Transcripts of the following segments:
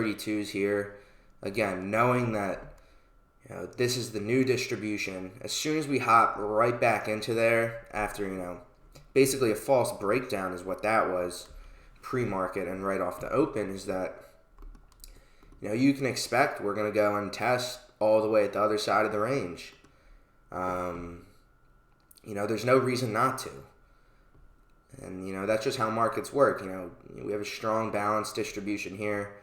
32s here. Again, knowing that this is the new distribution. As soon as we hop right back into there after, basically a false breakdown is what that was pre-market and right off the open, is that, you can expect we're going to go and test all the way at the other side of the range. There's no reason not to. And, that's just how markets work. We have a strong balanced distribution here.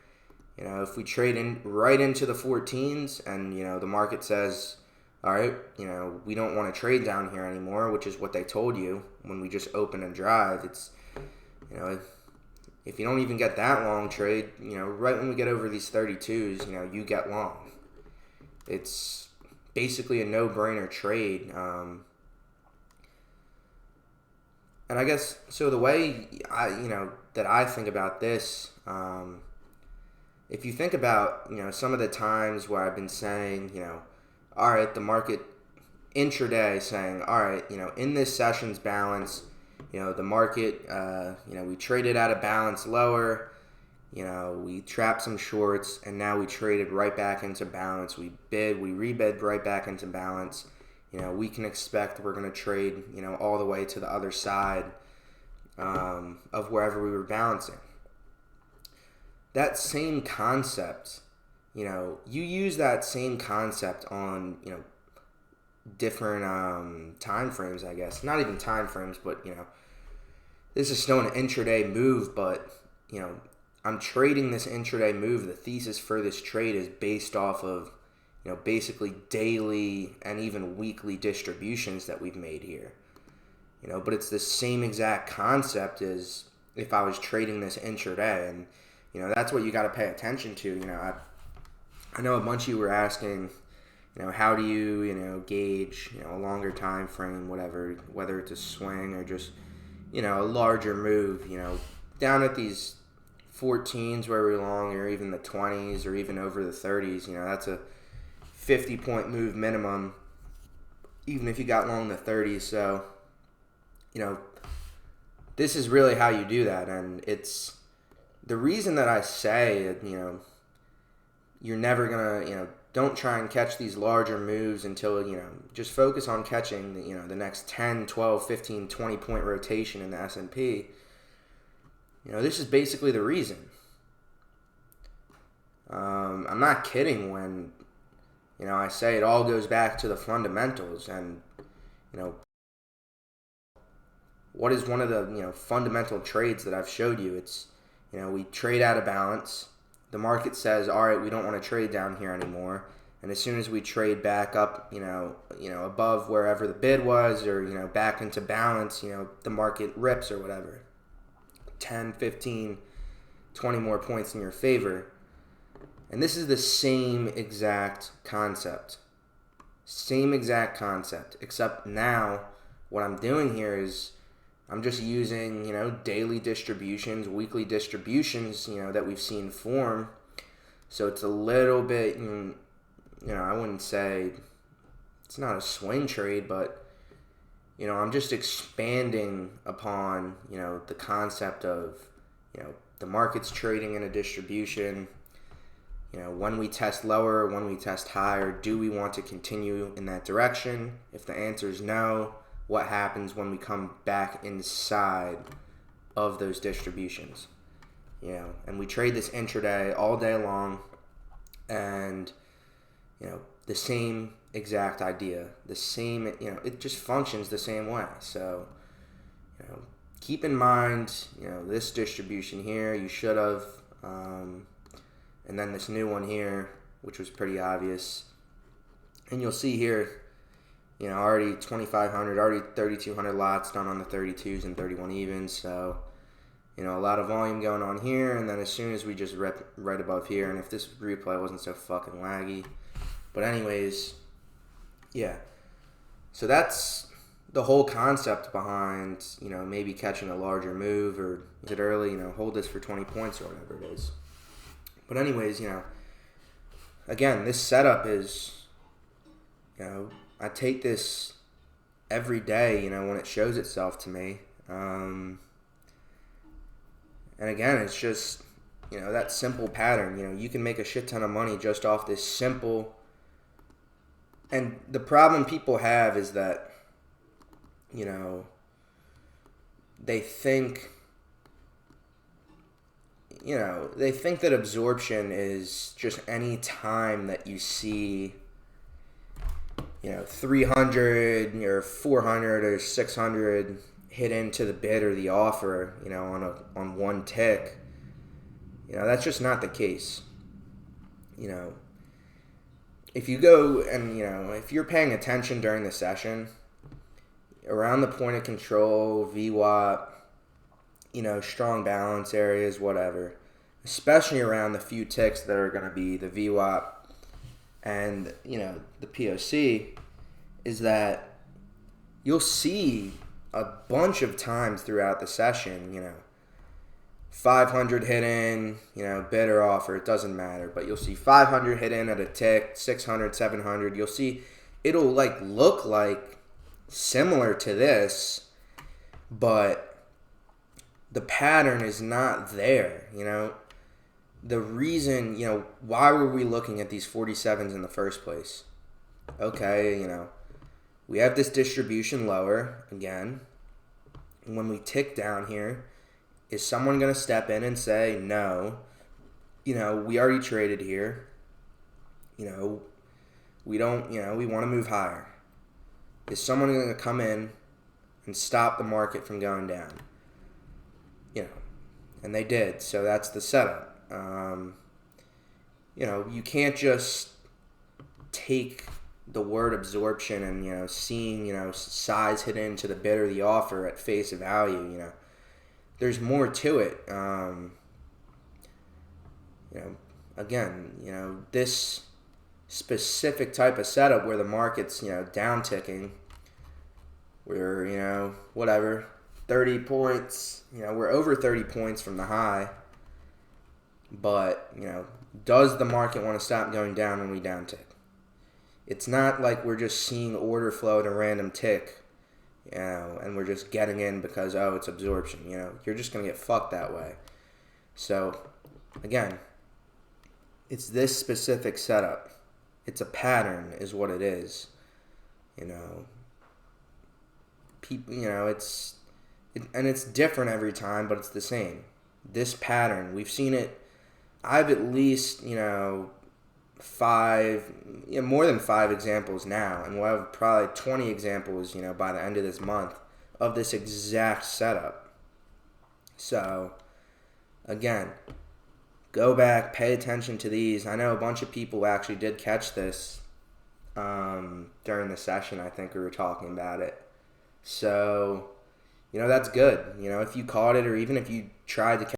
If we trade right into the 14s and, the market says, all right, we don't want to trade down here anymore, which is what they told you when we just open and drive. It's, if you don't even get that long trade, right when we get over these 32s, you get long. It's basically a no-brainer trade. And I guess, so the way that I think about this, if you think about, some of the times where I've been saying, all right, the market intraday saying, all right, in this session's balance, the market, we traded out of balance lower, we trapped some shorts, and now we traded right back into balance. We rebid right back into balance. We can expect we're going to trade, all the way to the other side of wherever we were balancing. That same concept, you use that same concept on, different time frames, I guess. Not even time frames, but, this is still an intraday move, but, I'm trading this intraday move. The thesis for this trade is based off of, basically daily and even weekly distributions that we've made here. But it's the same exact concept as if I was trading this intraday, and that's what you got to pay attention to. I know a bunch of you were asking, how do you, gauge, a longer time frame, whatever, whether it's a swing or just, a larger move, down at these 14s where we're long, or even the 20s, or even over the 30s, that's a 50-point move minimum, even if you got long the 30s. So, this is really how you do that, and it's the reason that I say, you're never going to, don't try and catch these larger moves until, just focus on catching, the next 10, 12, 15, 20-point rotation in the S&P. This is basically the reason. I'm not kidding when, I say it all goes back to the fundamentals, and, what is one of the, fundamental trades that I've showed you? It's, we trade out of balance. The market says, all right, we don't want to trade down here anymore. And as soon as we trade back up, above wherever the bid was, or, back into balance, the market rips or whatever. 10, 15, 20 more points in your favor. And this is the same exact concept. Same exact concept. Except now, what I'm doing here is I'm just using, daily distributions, weekly distributions, that we've seen form. So it's a little bit, I wouldn't say it's not a swing trade, but, I'm just expanding upon, the concept of, the market's trading in a distribution. When we test lower, when we test higher, do we want to continue in that direction? If the answer is no, what happens when we come back inside of those distributions? And we trade this intraday all day long, and, the same exact idea, the same, it just functions the same way. So, keep in mind, this distribution here, you should have, and then this new one here, which was pretty obvious. And you'll see here, already 2,500, already 3,200 lots done on the 32s and 31 evens. So, a lot of volume going on here. And then as soon as we just rip right above here, and if this replay wasn't so fucking laggy. But anyways, yeah. So that's the whole concept behind, maybe catching a larger move, or is it early, hold this for 20 points or whatever it is. But anyways, again, this setup is, I take this every day, when it shows itself to me. And again, it's just, that simple pattern. You can make a shit ton of money just off this simple. And the problem people have is that, they think, they think that absorption is just any time that you see, 300 or 400 or 600 hit into the bid or the offer, on one tick. That's just not the case. If you go and, if you're paying attention during the session, around the point of control, VWAP, strong balance areas, whatever, especially around the few ticks that are going to be the VWAP and, the POC, is that you'll see a bunch of times throughout the session, 500 hit in, bid or offer, it doesn't matter, but you'll see 500 hit in at a tick, 600, 700, you'll see it'll look like similar to this, but the pattern is not there. The reason, why were we looking at these 47s in the first place? Okay, we have this distribution lower again. When we tick down here, is someone going to step in and say, no, we already traded here. We don't, we want to move higher. Is someone going to come in and stop the market from going down? And they did. So that's the setup. You can't just take the word absorption and, seeing, size hit into the bid or the offer at face value, There's more to it. Again, this specific type of setup where the market's, down ticking, where, whatever, 30 points, we're over 30 points from the high, but, does the market want to stop going down when we down tick? It's not like we're just seeing order flow at a random tick, and we're just getting in because, it's absorption. You're just going to get fucked that way. So, again, it's this specific setup. It's a pattern is what it is. People, and it's different every time, but it's the same. This pattern, we've seen it. I've at least, more than 5 examples now, and we'll have probably 20 examples, by the end of this month of this exact setup. So, again, go back, pay attention to these. I know a bunch of people actually did catch this during the session. I think we were talking about it. So, that's good. If you caught it, or even if you tried to